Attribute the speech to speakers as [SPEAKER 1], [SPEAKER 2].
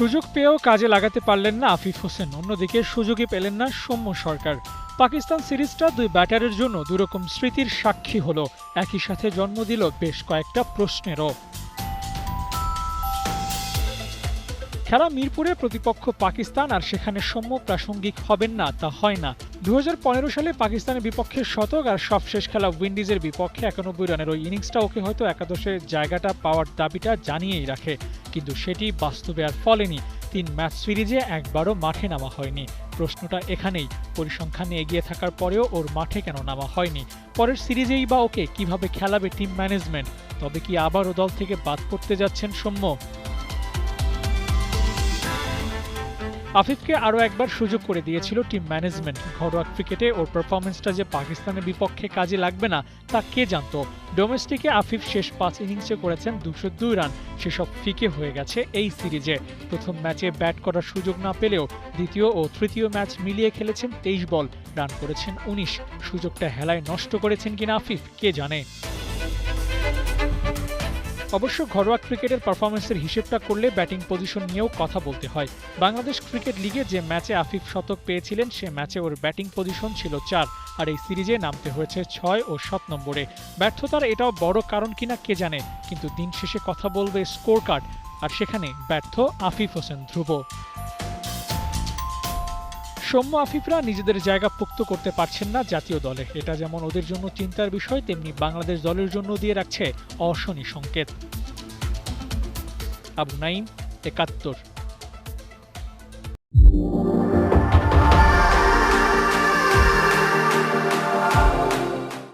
[SPEAKER 1] সুযোগ পেয়েও কাজে লাগাতে পারলেন না আফিফ হোসেন, অন্যদিকে সুযোগই পেলেন না সৌম্য সরকার। পাকিস্তান সিরিজটা দুই ব্যাটারের জন্য দুরকম স্মৃতির সাক্ষী হলো, একই সাথে জন্ম দিল বেশ কয়েকটা প্রশ্নেরও। খেলা মিরপুরে, প্রতিপক্ষ পাকিস্তান, আর সেখানে সৌম্য প্রাসঙ্গিক হবেন না তা হয় না। 2015 সালে পাকিস্তানের বিপক্ষে শতক আর সবশেষ খেলা উইন্ডিজের বিপক্ষে 91 রানের ওই ইনিংসটা ওকে হয়তো একাদশে জায়গাটা পাওয়ার দাবিটা জানিয়েই রাখে, কিন্তু সেটি বাস্তবে আর ফলেনি। 3 ম্যাচ সিরিজে একবারও মাঠে নামা হয়নি। প্রশ্নটা এখানেই, পরিসংখ্যানে এগিয়ে থাকার পরেও ওর মাঠে কেন নামা হয়নি? পরের সিরিজেই বা ওকে কিভাবে খেলাবে টিম ম্যানেজমেন্ট? তবে কি আবারও দল থেকে বাদ পড়তে যাচ্ছেন সৌম্য? আফিফকে আরও একবার সুযোগ করে দিয়েছিল টিম ম্যানেজমেন্ট। ঘরোয়া ক্রিকেটে ওর পারফরমেন্সটা যে পাকিস্তানের বিপক্ষে কাজে লাগবে না তা কে জানত। ডোমেস্টিকে আফিফ শেষ 5 ইনিংসে করেছেন 202 রান, সেসব ফিকে হয়ে গেছে এই সিরিজে। প্রথম ম্যাচে ব্যাট করার সুযোগ না পেলেও দ্বিতীয় ও তৃতীয় ম্যাচ মিলিয়ে খেলেছেন 23 বল, রান করেছেন 19। সুযোগটা হেলায় নষ্ট করেছেন কিনা আফিফ কে জানে। অবশ্য ঘরোয়া ক্রিকেটের পারফরমেন্সের হিসেবটা করলে ব্যাটিং পজিশন নিয়েও কথা বলতে হয়। বাংলাদেশ ক্রিকেট লিগে যে ম্যাচে আফিফ শতক পেয়েছিলেন সে ম্যাচে ওর ব্যাটিং পজিশন ছিল 4, আর এই সিরিজে নামতে হয়েছে 6 ও 7 নম্বরে। ব্যর্থতার এটাও বড় কারণ কিনা কে জানে, কিন্তু দিন শেষে কথা বলবে স্কোর কার্ড, আর সেখানে ব্যর্থ আফিফ হোসেন ধ্রুব। সৌম্য আফিফরা নিজেদের জায়গা পোক্ত করতে পারছেন না জাতীয় দলে। এটা যেমন ওদের জন্য চিন্তার বিষয়, তেমনি বাংলাদেশ দলের জন্য দিয়ে রাখছে অশনি সংকেত। আবু নাইম, ৭১।